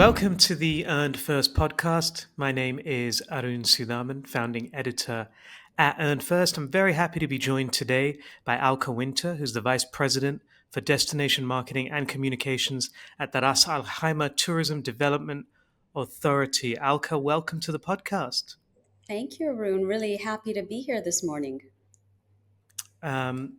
Welcome to the Earned First podcast. My name is Arun Sudaman, founding editor at Earned First. I'm very happy to be joined today by Alka Winter, who's the Vice President for Destination Marketing and Communications at the Ras Al Khaimah Tourism Development Authority. Alka, welcome to the podcast. Thank you, Arun. Really happy to be here this morning. Um,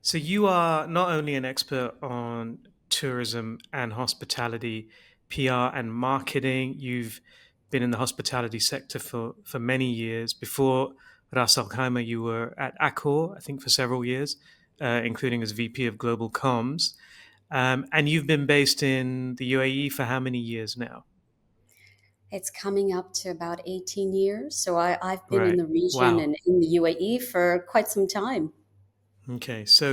so, you are not only an expert on tourism and hospitality, PR and marketing, you've been in the hospitality sector for many years. Before Ras Al Khaimah, you were at Accor, I think, for several years, including as VP of Global Comms. And you've been based in the UAE for how many years now? It's coming up to about 18 years. So I've been in Right. the region Wow. and in the UAE for quite some time. Okay. So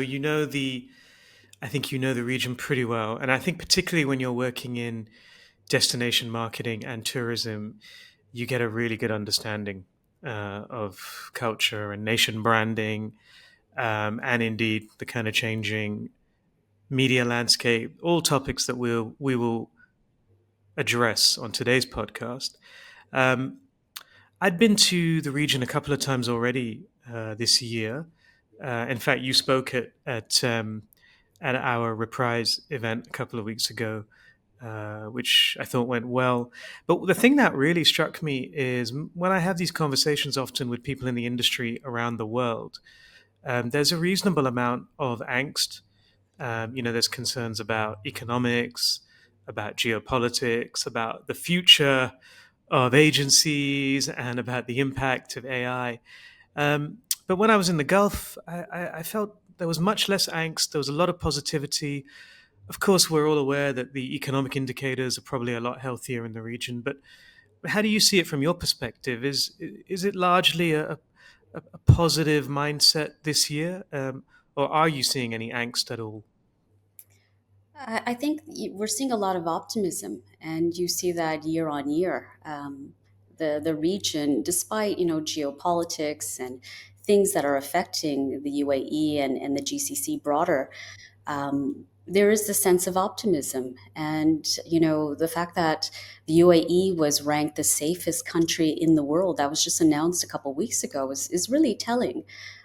I think you know the region pretty well. And I think particularly when you're working in destination marketing and tourism, you get a really good understanding of culture and nation branding, and indeed the kind of changing media landscape, all topics that we will address on today's podcast. Um, I'd been to the region a couple of times already this year. In fact, you spoke at our Reprise event a couple of weeks ago, which I thought went well. But the thing that really struck me is when I have these conversations often with people in the industry around the world, there's a reasonable amount of angst. There's concerns about economics, about geopolitics, about the future of agencies, and about the impact of AI. But when I was in the Gulf, I felt there was much less angst. There was a lot of positivity. Of course, we're all aware that the economic indicators are probably a lot healthier in the region. But how do you see it from your perspective? Is it largely a positive mindset this year, or are you seeing any angst at all? I think we're seeing a lot of optimism, and you see that year on year. The region, despite geopolitics and things that are affecting the UAE and the GCC broader, there is the sense of optimism. And, the fact that the UAE was ranked the safest country in the world, that was just announced a couple of weeks ago, is really telling.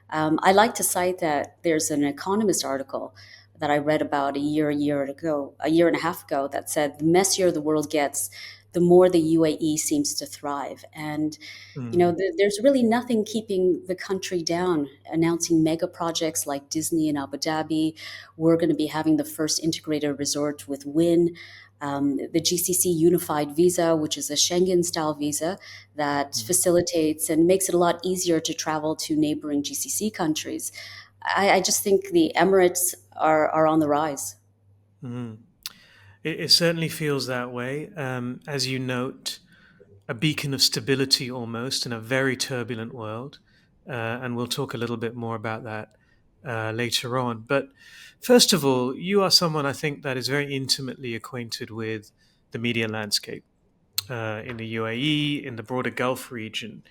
I like to cite that there's an Economist article that I read about a year and a half ago, that said the messier the world gets, the more the UAE seems to thrive. And Mm. there's really nothing keeping the country down, announcing mega projects like Disney in Abu Dhabi. We're going to be having the first integrated resort with Wynn. The GCC Unified Visa, which is a Schengen style visa that facilitates and makes it a lot easier to travel to neighboring GCC countries. I just think the Emirates are on the rise. Mm. It certainly feels that way. As you note, a beacon of stability almost in a very turbulent world. And we'll talk a little bit more about that later on. But first of all, you are someone I think that is very intimately acquainted with the media landscape in the UAE, in the broader Gulf region.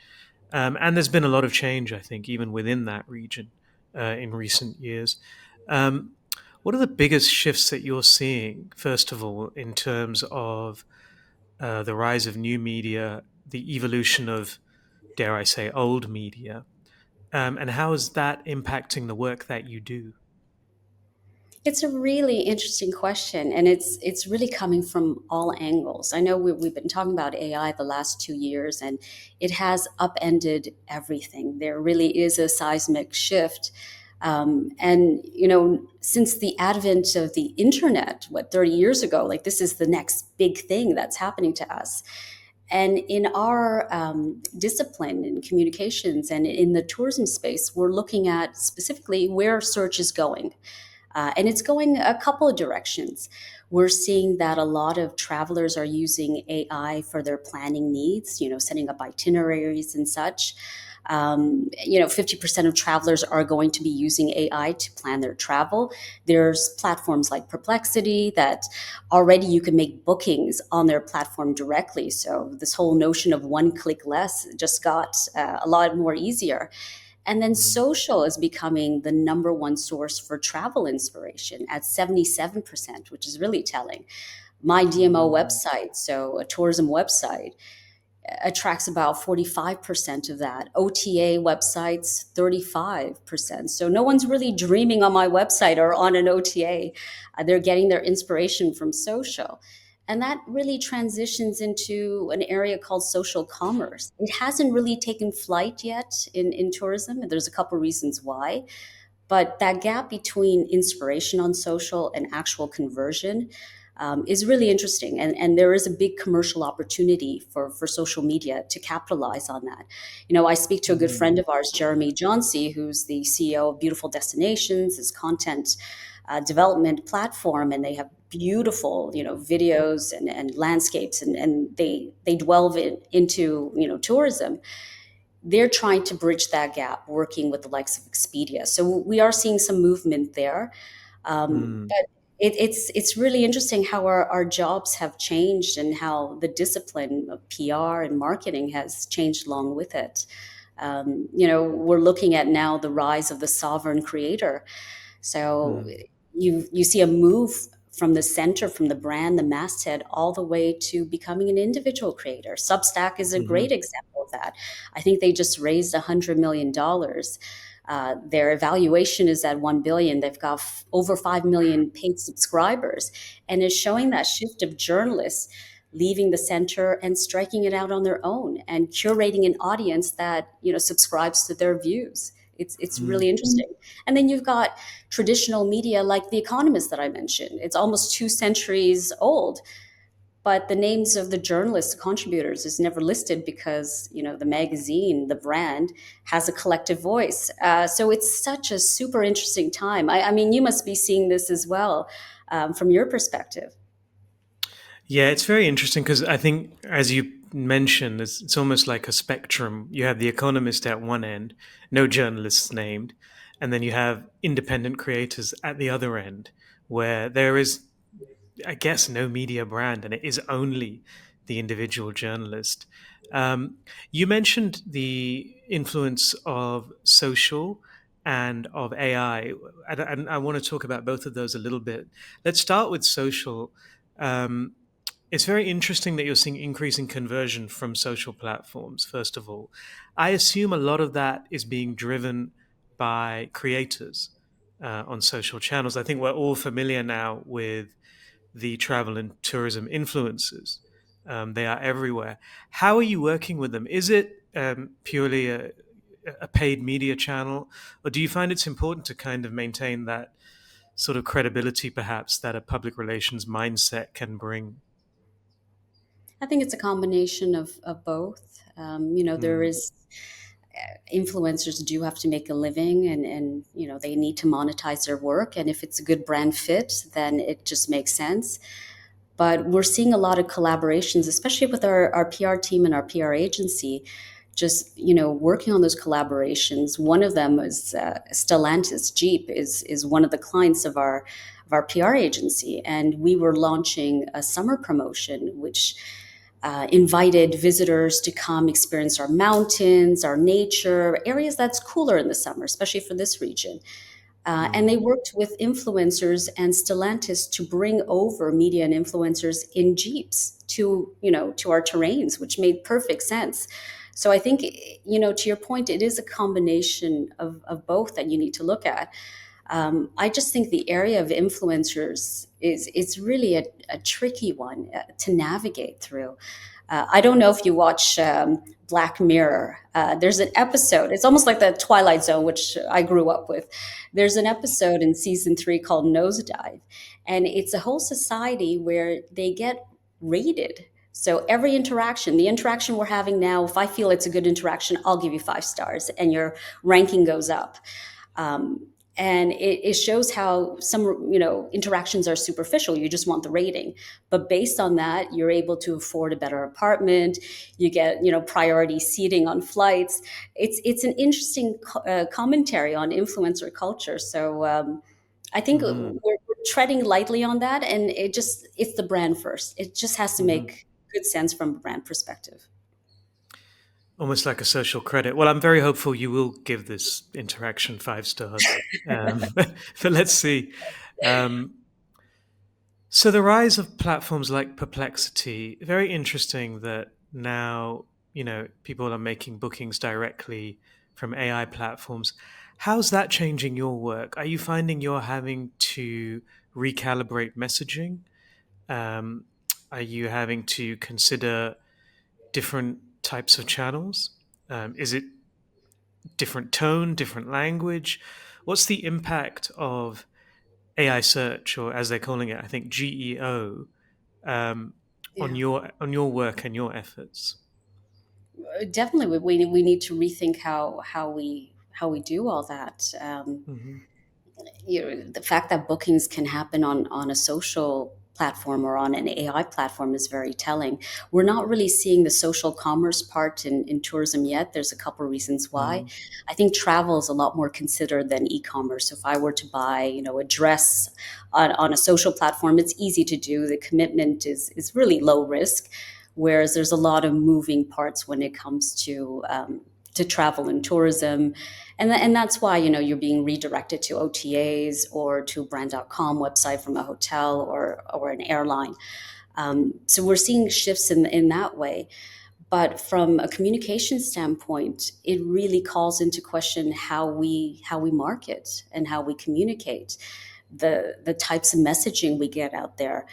And there's been a lot of change, I think, even within that region in recent years. Um, what are the biggest shifts that you're seeing, first of all, in terms of the rise of new media, the evolution of, dare I say, old media, and how is that impacting the work that you do? It's a really interesting question, and it's really coming from all angles. I know we've been talking about AI the last 2 years, and it has upended everything. There really is a seismic shift. And since the advent of the internet, 30 years ago, like this is the next big thing that's happening to us. And in our discipline in communications and in the tourism space, we're looking at specifically where search is going. And it's going a couple of directions. We're seeing that a lot of travelers are using AI for their planning needs, setting up itineraries and such. 50% of travelers are going to be using AI to plan their travel. There's platforms like Perplexity that already you can make bookings on their platform directly. So this whole notion of one click less just got a lot more easier. And then Mm. social is becoming the number one source for travel inspiration at 77%, which is really telling. My DMO website, so a tourism website, attracts about 45% of that. OTA websites, 35%. So no one's really dreaming on my website or on an OTA. They're getting their inspiration from social. And that really transitions into an area called social commerce. It hasn't really taken flight yet in tourism, and there's a couple reasons why. But that gap between inspiration on social and actual conversion is really interesting. And there is a big commercial opportunity for social media to capitalize on that. I speak to a good friend Mm. of ours, Jeremy Johnsey, who's the CEO of Beautiful Destinations, his content development platform, and they have beautiful, videos and landscapes, and they delve into, tourism. They're trying to bridge that gap, working with the likes of Expedia. So we are seeing some movement there. Mm. But it's really interesting how our jobs have changed and how the discipline of PR and marketing has changed along with it. We're looking at now the rise of the sovereign creator. So Mm. you see a move from the center, from the brand, the masthead, all the way to becoming an individual creator. Substack is a great Mhm. example of that. I think they just raised $100 million. Their evaluation is at 1 billion. They've got over 5 million paid subscribers, and is showing that shift of journalists leaving the center and striking it out on their own and curating an audience that subscribes to their views. It's really Mm. interesting. And then you've got traditional media like The Economist that I mentioned. It's almost 2 centuries old, but the names of the journalists, contributors, is never listed because the magazine, the brand, has a collective voice. So it's such a super interesting time. I mean, you must be seeing this as well from your perspective. Yeah, it's very interesting because I think, as you mentioned, it's almost like a spectrum. You have the economist at one end, no journalists named, and then you have independent creators at the other end, where there is, I guess, no media brand, and it is only the individual journalist. Um, you mentioned the influence of social and of AI, and I want to talk about both of those a little bit. Let's start with social. Um, it's very interesting that you're seeing increasing conversion from social platforms, first of all. I assume a lot of that is being driven by creators on social channels. I think we're all familiar now with the travel and tourism influencers. They are everywhere. How are you working with them? Is it purely a paid media channel, or do you find it's important to kind of maintain that sort of credibility, perhaps, that a public relations mindset can bring? I think it's a combination of both. There Mm. is influencers do have to make a living, and they need to monetize their work, and if it's a good brand fit, then it just makes sense. But we're seeing a lot of collaborations, especially with our PR team and our PR agency, just working on those collaborations. One of them is Stellantis. Jeep is one of the clients of our PR agency, and we were launching a summer promotion which invited visitors to come experience our mountains, our nature, areas that's cooler in the summer, especially for this region. And they Mm. worked with influencers and Stellantis to bring over media and influencers in Jeeps to our terrains, which made perfect sense. So I think, to your point, it is a combination of both that you need to look at. I just think the area of influencers is it's really a tricky one to navigate through. I don't know if you watch Black Mirror. There's an episode. It's almost like the Twilight Zone, which I grew up with. There's an episode in season 3 called Nosedive, and it's a whole society where they get rated. So every interaction, the interaction we're having now, if I feel it's a good interaction, I'll give you 5 stars, and your ranking goes up. Um, and it shows how some interactions are superficial. You just want the rating, but based on that, you're able to afford a better apartment. You get priority seating on flights. It's an interesting commentary on influencer culture. So I think Mhm. we're treading lightly on that, and it's the brand first. It just has to Mhm. make good sense from a brand perspective. Almost like a social credit. Well, I'm very hopeful you will give this interaction 5 stars. But let's see. Um, So the rise of platforms like Perplexity, very interesting that now, people are making bookings directly from AI platforms. How's that changing your work? Are you finding you're having to recalibrate messaging? Um, are you having to consider different types of channels? Is it different tone, different language? What's the impact of AI search, or as they're calling it, I think GEO, um, on Yeah. your work and your efforts? Definitely, we need to rethink how we do all that. Hmm. The fact that bookings can happen on a social platform or on an AI platform is very telling. We're not really seeing the social commerce part in tourism yet. There's a couple of reasons why. Hmm. I think travel is a lot more considered than e-commerce. If I were to buy, a dress on a social platform, it's easy to do. The commitment is really low risk, whereas there's a lot of moving parts when it comes to travel and tourism, and that's why you're being redirected to OTAs or to brand.com website from a hotel or an airline. So we're seeing shifts in that way. But from a communication standpoint, it really calls into question how we market and how we communicate, the types of messaging we get out there.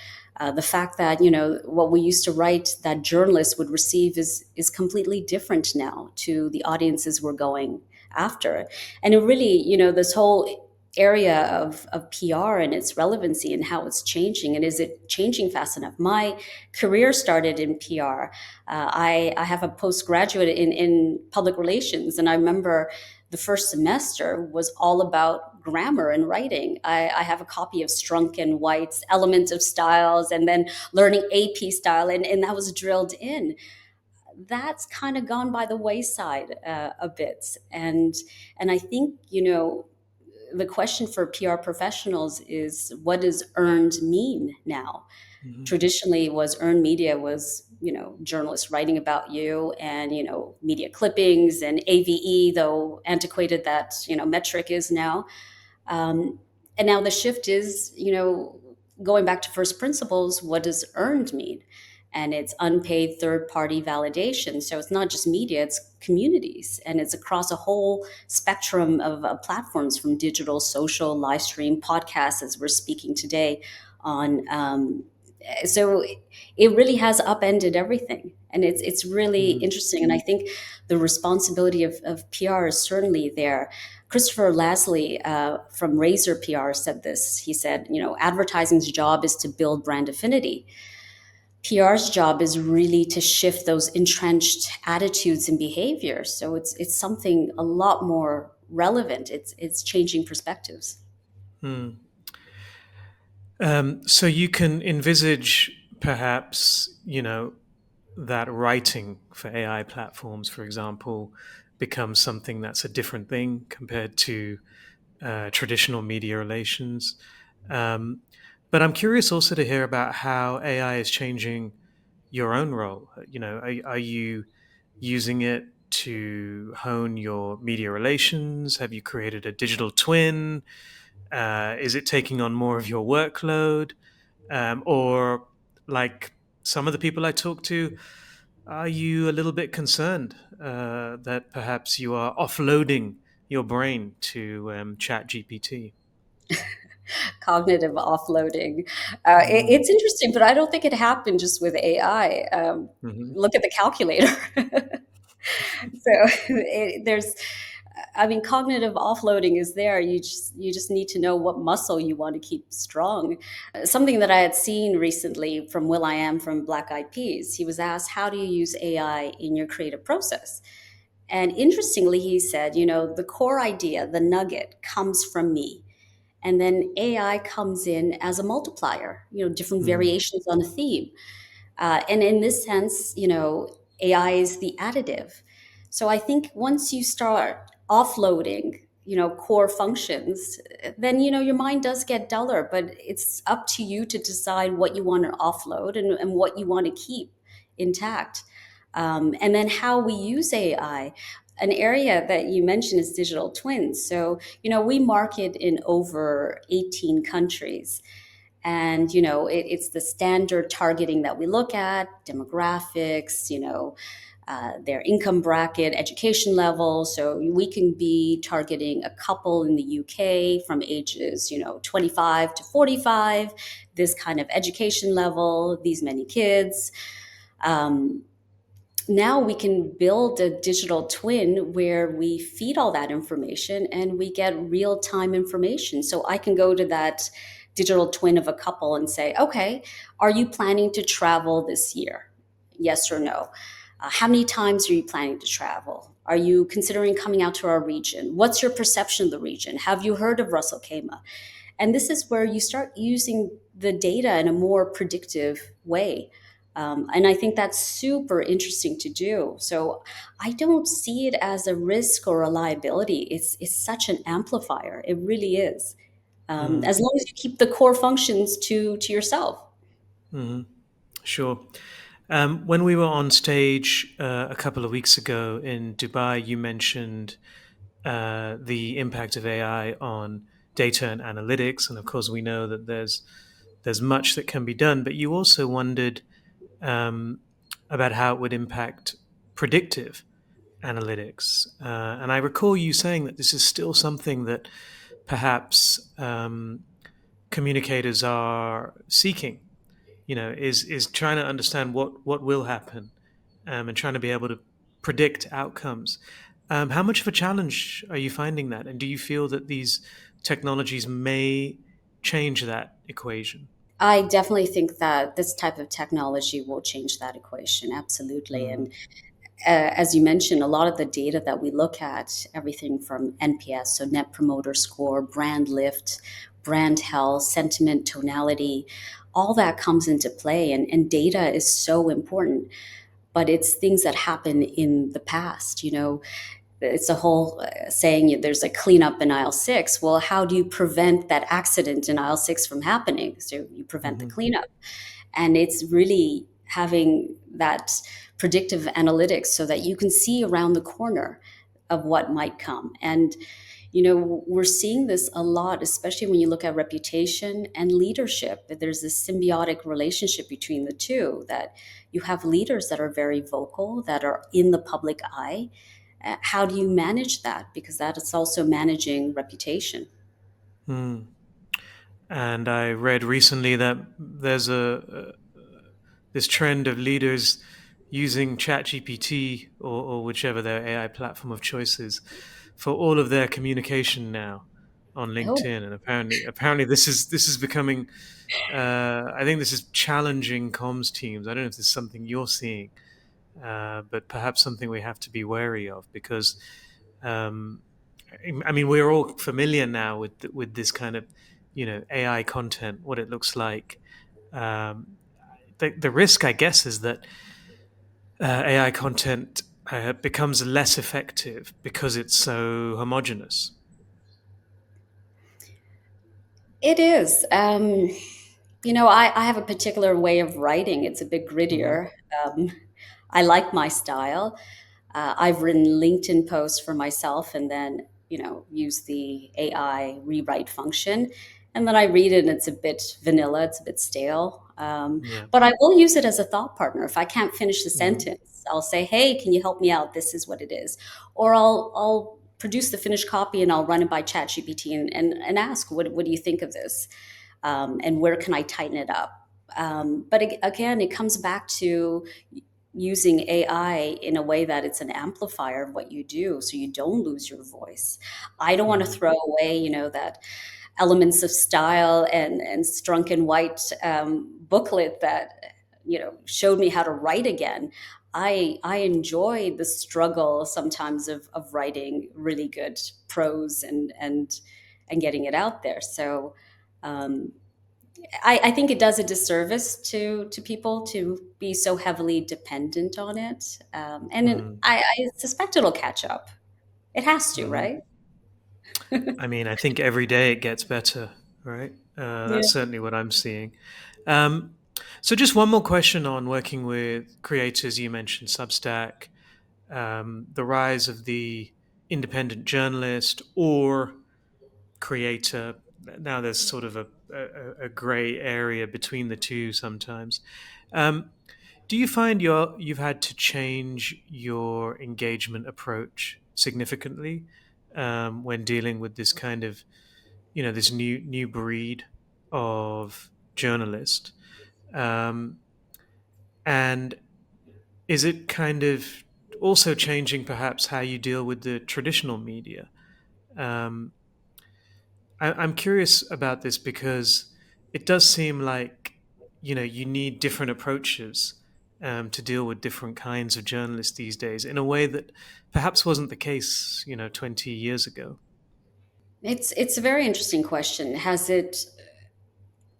The fact that what we used to write that journalists would receive is completely different now to the audiences we're going after. And it really, this whole area of PR and its relevancy and how it's changing, and is it changing fast enough? My career started in PR. I have a postgraduate in public relations, and I remember the first semester was all about grammar and writing. I have a copy of Strunk and White's Element of Styles, and then learning AP style, and that was drilled in. That's kind of gone by the wayside a bit, and I think the question for PR professionals is, what does earned mean now? Hmm. Traditionally was earned media was journalists writing about you, and media clippings and AVE, though antiquated that metric is now. Um, and now the shift is going back to first principles. What does earned mean? And it's unpaid third party validation. So it's not just media, it's communities, and it's across a whole spectrum of platforms, from digital, social, live stream, podcasts, as we're speaking today on. So it really has upended everything, and it's really Hmm. interesting. And I think the responsibility of PR is certainly there. Christopher Lasley from Razor PR said this. He said, advertising's job is to build brand affinity. PR's job is really to shift those entrenched attitudes and behaviors. So it's something a lot more relevant. It's changing perspectives. Hmm. So you can envisage perhaps, that writing for AI platforms, for example, becomes something that's a different thing compared to traditional media relations. Um, but I'm curious also to hear about how AI is changing your own role. Are you using it to hone your media relations? Have you created a digital twin? Is it taking on more of your workload? Or, like some of the people I talk to, are you a little bit concerned that perhaps you are offloading your brain to Chat GPT? Cognitive offloading. Mm. It's interesting, but I don't think it happened just with AI. Hmm. Look at the calculator. So there's, I mean, cognitive offloading is there. You just need to know what muscle you want to keep strong. Something that I had seen recently from Will I Am from Black Eyed Peas. He was asked, "How do you use AI in your creative process?" And interestingly, he said, the core idea, the nugget, comes from me. And then AI comes in as a multiplier, different Mm. variations on a theme. And in this sense, AI is the additive. So I think once you start offloading, core functions, then, your mind does get duller, but it's up to you to decide what you want to offload, and what you want to keep intact. And then how we use AI. An area that you mentioned is digital twins. So, we market in over 18 countries, And it's the standard targeting that we look at: demographics, their income bracket, education level. So we can be targeting a couple in the UK from ages 25 to 45, this kind of education level, these many kids. um, Now we can build a digital twin where we feed all that information and we get real time information. So I can go to that digital twin of a couple and say, okay, are you planning to travel this year? Yes or no? How many times are you planning to travel? Are you considering coming out to our region? What's your perception of the region? Have you heard of Ras Al Khaimah? And this is where you start using the data in a more predictive way. And I think that's super interesting to do. So I don't see it as a risk or a liability. It's such an amplifier. It really is. Mm, As long as you keep the core functions to yourself. mhm. Sure. When we were on stage a couple of weeks ago in Dubai, you mentioned the impact of AI on data and analytics, and of course, we know that there's much that can be done. But you also wondered um, about how it would impact predictive analytics, and I recall you saying that this is still something that perhaps communicators are seeking. Is trying to understand what will happen, and trying to be able to predict outcomes. How much of a challenge are you finding that? And do you feel that these technologies may change that equation? I definitely think that this type of technology will change that equation. Absolutely. And Mm, as you mentioned, a lot of the data that we look at, everything from NPS, so Net Promoter Score, brand lift, brand health, sentiment, tonality, all that comes into play. And data is so important, but it's things that happen in the past. It's a whole saying, there's a cleanup in aisle six. Well, how do you prevent that accident in aisle six from happening? So you prevent the mhm, cleanup. And it's really having that predictive analytics so that you can see around the corner of what might come. And we're seeing this a lot, especially when you look at reputation and leadership, that there's this symbiotic relationship between the two, that you have leaders that are very vocal, that are in the public eye. How do you manage that? Because that is also managing reputation. mm. And I read recently that there's a this trend of leaders using ChatGPT or whichever their AI platform of choice is for all of their communication now on Oh, LinkedIn. And apparently this is becoming. I think this is challenging comms teams. I don't know if this is something you're seeing, but perhaps something we have to be wary of because, um, I mean, we're all familiar now with this kind of, AI content, what it looks like. Um, the risk, I guess, is that AI content becomes less effective because it's so homogenous. it is. I have a particular way of writing. It's a bit Hmm. grittier. Um, I like my style. I've written LinkedIn posts for myself and then, use the AI rewrite function. And then I read it and it's a bit vanilla, it's a bit stale. Yeah. But I will use it as a thought partner. If I can't finish the Hmm. sentence, I'll say, hey, can you help me out? This is what it is. Or I'll produce the finished copy and I'll run it by ChatGPT and ask, what do you think of this? And where can I tighten it up? But again, it comes back to using AI in a way that it's an amplifier of what you do so you don't lose your voice. I don't want to Hmm. throw away, that elements of style and Strunk and White booklet that, showed me how to write again. I enjoy the struggle sometimes of writing really good prose and getting it out there. So um, I think it does a disservice to people to be so heavily dependent on it, and Hmm. I suspect it'll catch up. It has to, Hmm. right? I mean, I think every day it gets better, right? Yeah. That's certainly what I'm seeing. Um, so, just one more question on working with creators. You mentioned Substack, the rise of the independent journalist or creator. now there's sort of a gray area between the two sometimes. Um, do you find you've had to change your engagement approach significantly when dealing with this kind of, this new breed of journalist? Um, and is it kind of also changing perhaps how you deal with the traditional media? Um, I'm curious about this because it does seem like you need different approaches to deal with different kinds of journalists these days in a way that perhaps wasn't the case 20 years ago. It's a very interesting question. Has it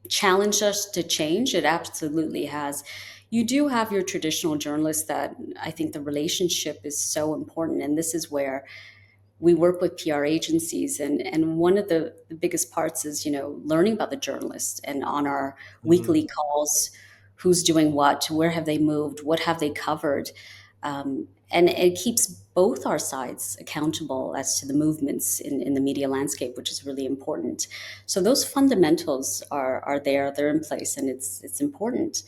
challenged us to change? It absolutely has. You do have your traditional journalists that I think the relationship is so important, and this is where we work with PR agencies, and one of the biggest parts is learning about the journalists, and on our Mm, weekly calls, who's doing what, where have they moved, what have they covered, and it keeps both our sides accountable as to the movements in the media landscape, which is really important. So those fundamentals are there, they're in place, and it's important.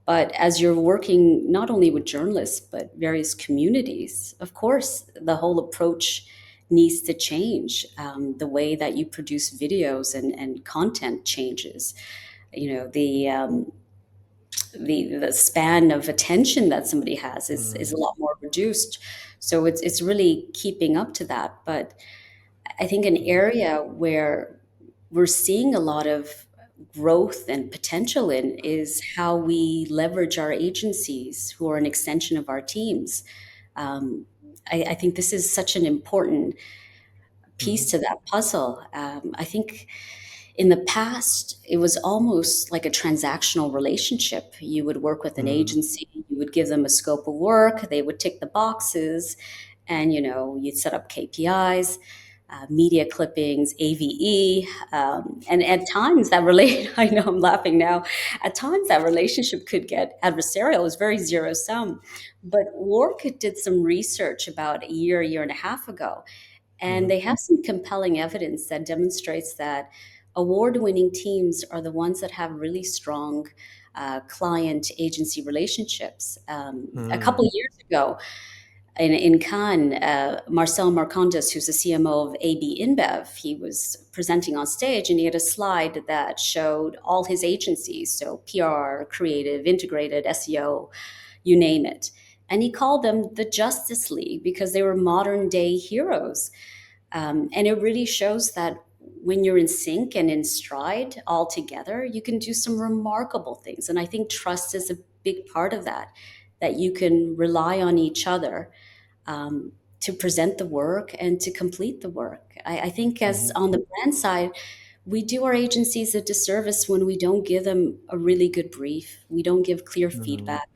But as you're working not only with journalists, but various communities, of course, the whole approach needs to change. The way that you produce videos and content changes. The span of attention that somebody has is a mm, lot more reduced. So it's really keeping up to that. But I think an area where we're seeing a lot of growth and potential in is how we leverage our agencies who are an extension of our teams. Um, I think this is such an important piece mhm, to that puzzle. I think in the past, it was almost like a transactional relationship. You would work with an mm, agency, you would give them a scope of work, they would tick the boxes, and you'd set up KPIs, media clippings, AVE, and at times that relate. I know I'm laughing now. At times that relationship could get adversarial. It was very zero sum. But Wark did some research about a year and a half ago, and mhm, they have some compelling evidence that demonstrates that award winning teams are the ones that have really strong client agency relationships. A mm, couple of years ago in Cannes, Marcel Marcondes, who's the CMO of AB InBev, he was presenting on stage and he had a slide that showed all his agencies, so PR, creative, integrated, SEO, you name it. And he called them the Justice League because they were modern day heroes. And it really shows that when you're in sync and in stride all together, you can do some remarkable things. And I think trust is a big part of that, that you can rely on each other to present the work and to complete the work. I think, as mhm, on the brand side, we do our agencies a disservice when we don't give them a really good brief. We don't give clear mm, feedback.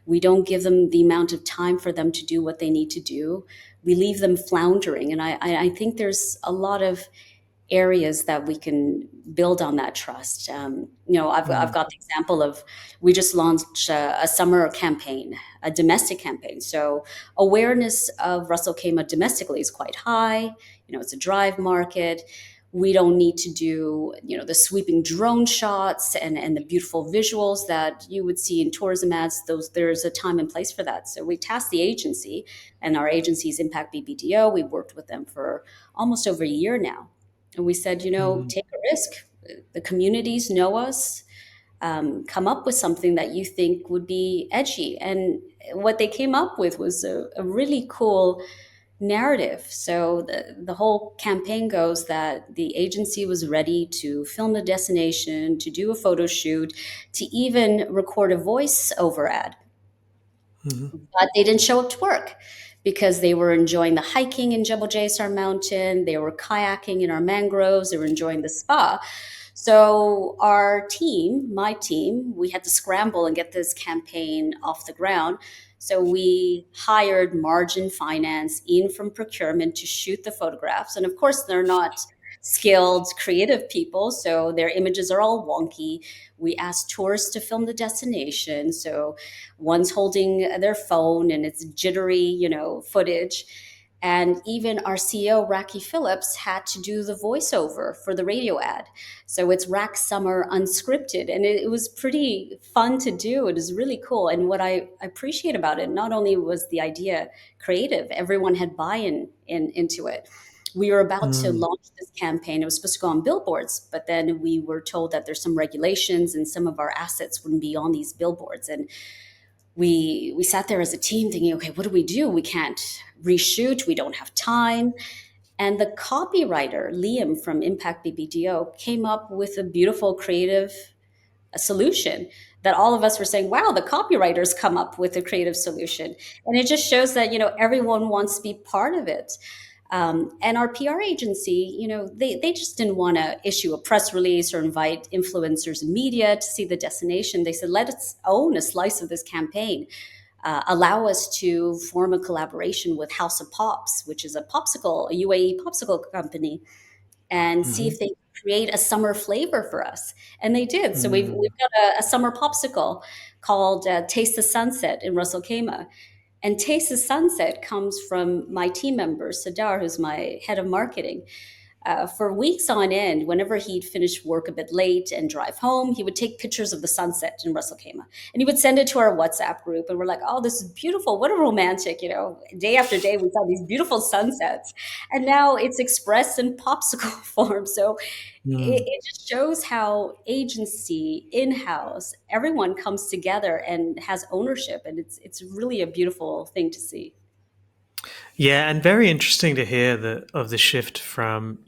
We don't give them the amount of time for them to do what they need to do. We leave them floundering. And I think there's a lot of areas that we can build on that trust. I've mm, got the example of we just launched a summer campaign, a domestic campaign. So awareness of Ras Al Khaimah domestically is quite high. It's a drive market. We don't need to do the sweeping drone shots and the beautiful visuals that you would see in tourism ads. Those There's a time and place for that. So we tasked the agency, and our agency's Impact BBDO. We've worked with them for almost over a year now, and we said, mm, take a risk. The communities know us. Come up with something that you think would be edgy. And what they came up with was a really cool narrative. So the whole campaign goes that the agency was ready to film the destination, to do a photo shoot, to even record a voice-over ad, mhm, but they didn't show up to work because they were enjoying the hiking in Jebel Jaysar Mountain, they were kayaking in our mangroves, they were enjoying the spa. So our team, my team, we had to scramble and get this campaign off the ground. So we hired margin finance in from procurement to shoot the photographs. And of course, they're not skilled creative people, so their images are all wonky. We asked tourists to film the destination. So one's holding their phone and it's jittery, footage. And even our CEO, Racky Phillips, had to do the voiceover for the radio ad. So it's Rack Summer Unscripted. And it was pretty fun to do. It was really cool. And what I appreciate about it, not only was the idea creative, everyone had buy-in into it. We were about to Mm. launch this campaign. It was supposed to go on billboards, but then we were told that there's some regulations and some of our assets wouldn't be on these billboards. And we sat there as a team thinking, okay, what do we do? We can't reshoot. We don't have time. And the copywriter, Liam from Impact BBDO, came up with a beautiful creative solution that all of us were saying, wow, the copywriters come up with a creative solution. And it just shows that, everyone wants to be part of it. And our PR agency, they just didn't want to issue a press release or invite influencers and media to see the destination. They said, let us own a slice of this campaign. Allow us to form a collaboration with House of Pops, which is a UAE popsicle company, and see Hmm. if they create a summer flavor for us. And they did. So we've Mm. got a summer popsicle called Taste the Sunset in Ras Al Khaimah. And Taste the Sunset comes from my team member, Sadar, who's my head of marketing. For weeks on end, whenever he'd finish work a bit late and drive home, he would take pictures of the sunset in Ras Al Khaimah, and he would send it to our WhatsApp group. And we're like, "Oh, this is beautiful! What a romantic!" Day after day, we saw these beautiful sunsets, and now it's expressed in popsicle form. So Mm. it just shows how agency, in-house, everyone comes together and has ownership, and it's really a beautiful thing to see. Yeah, and very interesting to hear the shift from,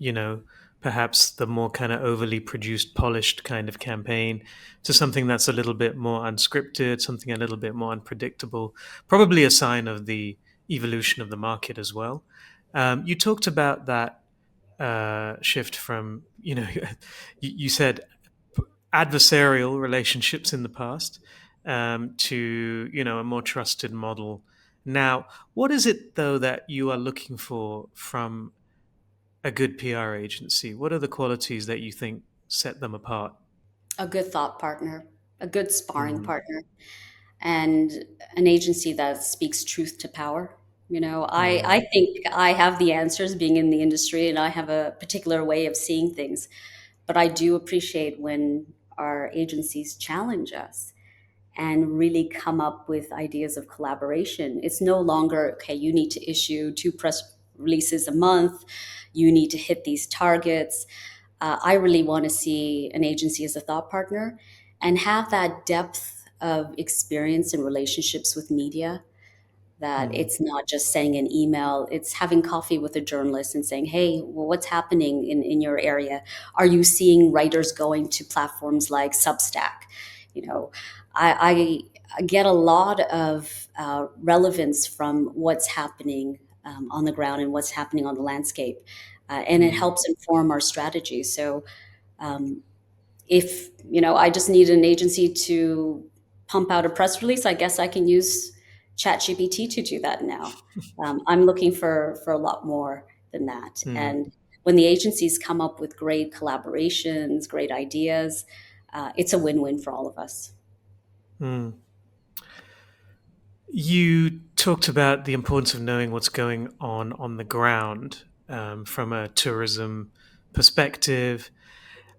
perhaps the more kind of overly produced, polished kind of campaign to something that's a little bit more unscripted, something a little bit more unpredictable. Probably a sign of the evolution of the market as well. You talked about that shift from, you said adversarial relationships in the past, to a more trusted model now. What is it though that you are looking for from a good PR agency? What are the qualities that you think set them apart? A good thought partner, a good sparring Mm. partner, and an agency that speaks truth to power. I Mm. think I have the answers being in the industry, and I have a particular way of seeing things. But I do appreciate when our agencies challenge us and really come up with ideas of collaboration. It's no longer, okay, you need to issue 2 press releases a month, you need to hit these targets. I really want to see an agency as a thought partner and have that depth of experience and relationships with media, that Mm. it's not just sending an email, it's having coffee with a journalist and saying, hey, well, what's happening in your area? Are you seeing writers going to platforms like Substack? You know, I get a lot of relevance from what's happening on the ground and what's happening on the landscape. And it Mm. helps inform our strategy. So um, if I just need an agency to pump out a press release, I guess I can use ChatGPT to do that now. I'm looking for a lot more than that. Mm. And when the agencies come up with great collaborations, great ideas, it's a win-win for all of us. Mm. You talked about the importance of knowing what's going on the ground, from a tourism perspective.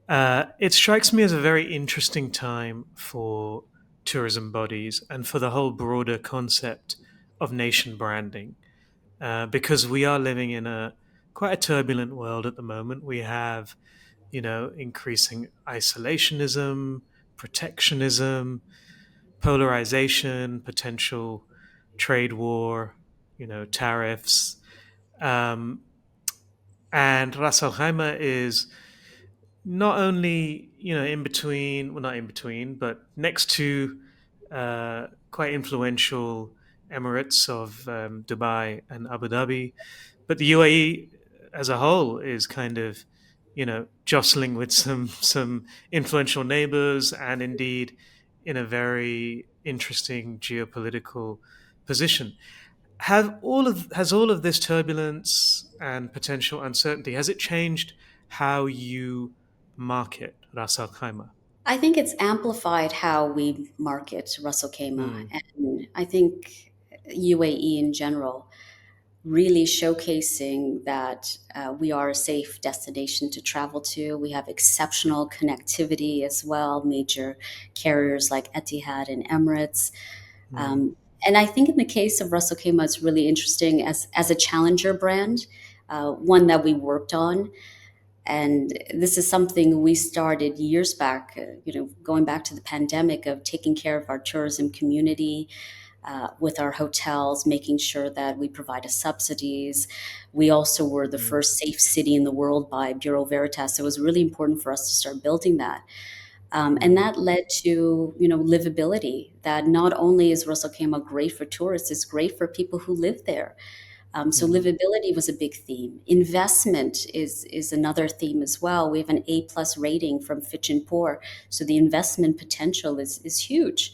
It strikes me as a very interesting time for tourism bodies and for the whole broader concept of nation branding, because we are living in a quite a turbulent world at the moment. We have, increasing isolationism, protectionism, polarization, potential trade war, tariffs. Um, and Ras Al Khaimah is not only in between, well, not in between, but next to quite influential emirates of Dubai and Abu Dhabi, but the UAE as a whole is kind of jostling with some influential neighbors, and indeed in a very interesting geopolitical position. Has all of this turbulence and potential uncertainty, has it changed how you market Ras Al Khaimah? I think it's amplified how we market Russell Kema, Mm. and I think UAE in general. really showcasing that we are a safe destination to travel to. We have exceptional connectivity as well, major carriers like Etihad and Emirates. Mm, Um, and I think in the case of Ras Al Khaimah, it's really interesting as a challenger brand, one that we worked on. And this is something we started years back, going back to the pandemic, of taking care of our tourism community, with our hotels, making sure that we provided subsidies. We also were the mm, first safe city in the world by Bureau Veritas. So it was really important for us to start building that. And mm, that led to, livability. That not only is Ras Al Khaimah great for tourists, it's great for people who live there. So mm, livability was a big theme. Investment is another theme as well. We have an A+ rating from Fitch and Poor, so the investment potential is huge.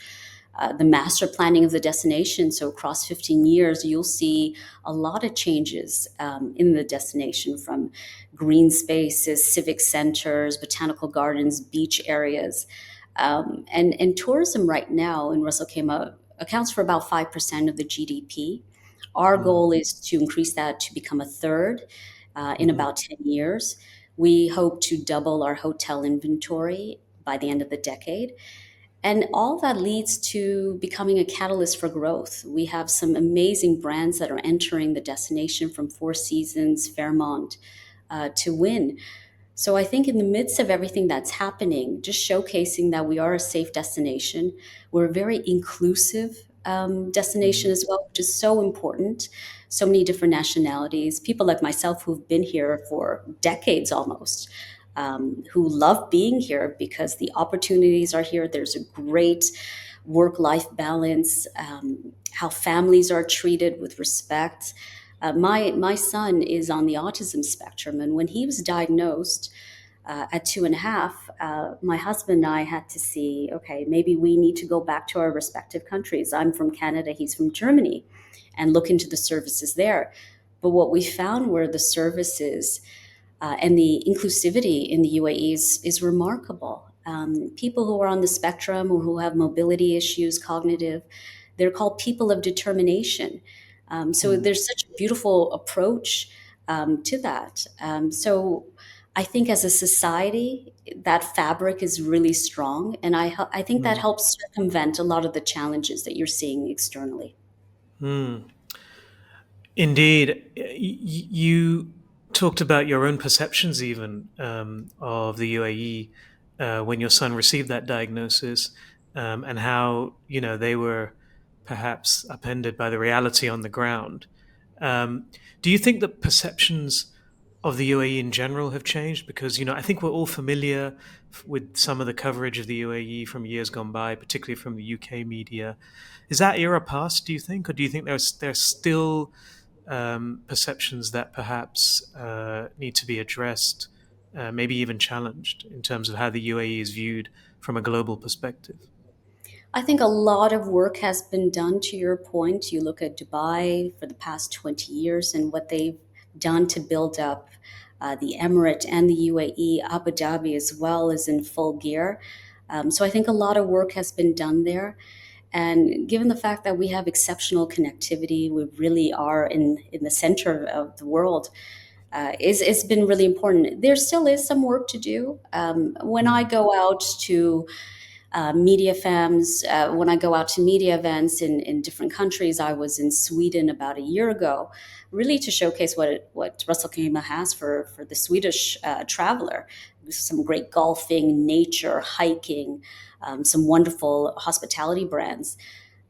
The master planning of the destination. So across 15 years, you'll see a lot of changes in the destination, from green spaces, civic centers, botanical gardens, beach areas. And tourism right now in Ras Al Khaimah accounts for about 5% of the GDP. Our mm, goal is to increase that to become a third in mhm, about 10 years. We hope to double our hotel inventory by the end of the decade. And all that leads to becoming a catalyst for growth. We have some amazing brands that are entering the destination, from Four Seasons, Fairmont, to Wynn. So I think in the midst of everything that's happening, just showcasing that we are a safe destination, we're a very inclusive destination mm, as well, which is so important. So many different nationalities, people like myself who've been here for decades almost, who love being here because the opportunities are here. There's a great work-life balance, how families are treated with respect. My son is on the autism spectrum, and when he was diagnosed at 2.5, my husband and I had to see, okay, maybe we need to go back to our respective countries. I'm from Canada, he's from Germany, and look into the services there. But what we found were the services and the inclusivity in the UAE is remarkable. People who are on the spectrum or who have mobility issues, cognitive, they're called people of determination. So mm, there's such a beautiful approach to that. So I think as a society, that fabric is really strong, and I think that mm, helps circumvent a lot of the challenges that you're seeing externally. mm. Indeed, you talked about your own perceptions, even of the UAE when your son received that diagnosis, and how they were perhaps upended by the reality on the ground. Do you think that perceptions of the UAE in general have changed? Because I think we're all familiar with some of the coverage of the UAE from years gone by, particularly from the UK media. Is that era past, do you think, or do you think there's still perceptions that perhaps need to be addressed, maybe even challenged in terms of how the UAE is viewed from a global perspective? I think a lot of work has been done. To your point, you look at Dubai for the past 20 years and what they've done to build up the Emirate and the UAE. Abu Dhabi as well is in full gear. So I think a lot of work has been done there. And given the fact that we have exceptional connectivity, we really are in the center of the world. It's been really important. There still is some work to do. When I Mm, go out to media fams. When I go out to media events in different countries, I was in Sweden about a year ago, really to showcase what Ras Al Khaimah has for the Swedish traveler. Some great golfing, nature, hiking, some wonderful hospitality brands.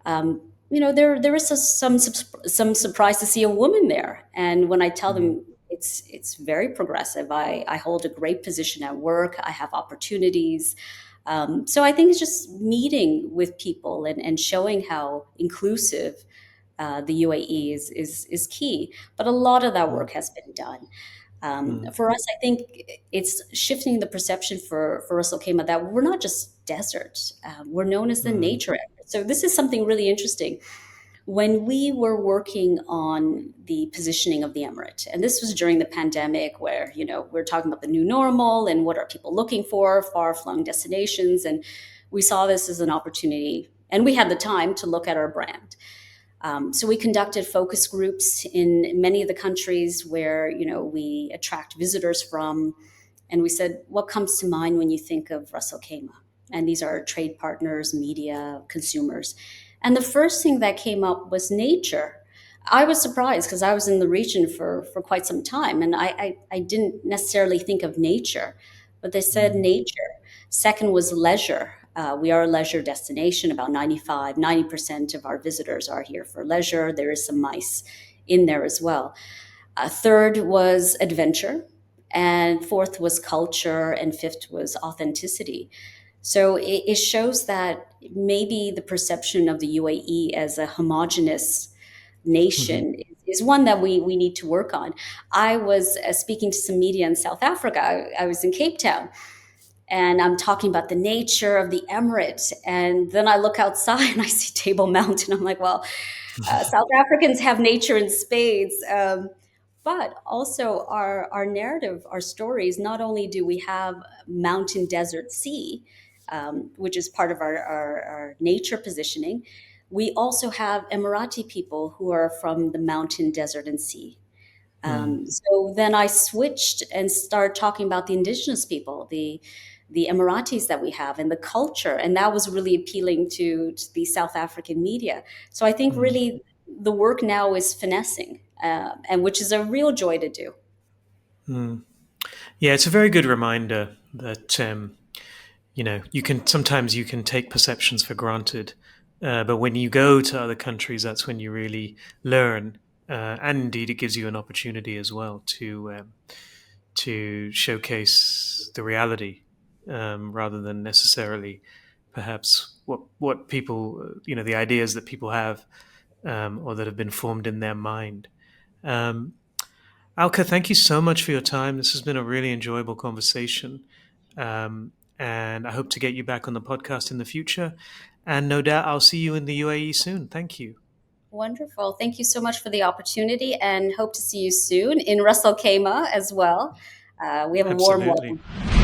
There is some surprise to see a woman there, and when I tell mm, them it's very progressive. I hold a great position at work. I have opportunities. So I think it's just meeting with people and showing how inclusive the UAE is key. But a lot of that mm, work has been done. mm, For us, I think it's shifting the perception for Ras Al Khaimah that we're not just desert. We're known as the mm, nature area. So this is something really interesting. When we were working on the positioning of the emirate, and this was during the pandemic, where we're talking about the new normal and what are people looking for, far-flung destinations, and we saw this as an opportunity, and we had the time to look at our brand. So we conducted focus groups in many of the countries where we attract visitors from, and we said, "What comes to mind when you think of Ras Al Khaimah?" And these are trade partners, media, consumers. And the first thing that came up was nature. I was surprised because I was in the region for quite some time, and I didn't necessarily think of nature, but they said Mm, nature. Second was leisure. We are a leisure destination. About 90% of our visitors are here for leisure. There is some MICE in there as well. Third was adventure. And fourth was culture. And fifth was authenticity. So it shows that maybe the perception of the UAE as a homogenous mhm, nation is one that we need to work on. I was speaking to some media in South Africa. I was in Cape Town, and I'm talking about the nature of the emirate. And then I look outside and I see Table Mountain. I'm like, well, South Africans have nature in spades. But also our narrative, our stories, not only do we have mountain, desert, sea, which is part of our nature positioning, we also have Emirati people who are from the mountain, desert, and sea. mm, So then I switched and started talking about the indigenous people, the Emiratis that we have, and the culture, and that was really appealing to the South African media. So I think mm, really the work now is finessing, and which is a real joy to do. mm. Yeah, it's a very good reminder that you can sometimes you can take perceptions for granted, but when you go to other countries, that's when you really learn, and indeed it gives you an opportunity as well to showcase the reality, rather than necessarily perhaps what people, the ideas that people have, or that have been formed in their mind. Um, Alka, thank you so much for your time. This has been a really enjoyable conversation. Um, and I hope to get you back on the podcast in the future. And no doubt I'll see you in the UAE soon. Thank you. Wonderful. Thank you so much for the opportunity, and hope to see you soon in Ras Al Khaimah as well. We have a warm Absolutely. welcome.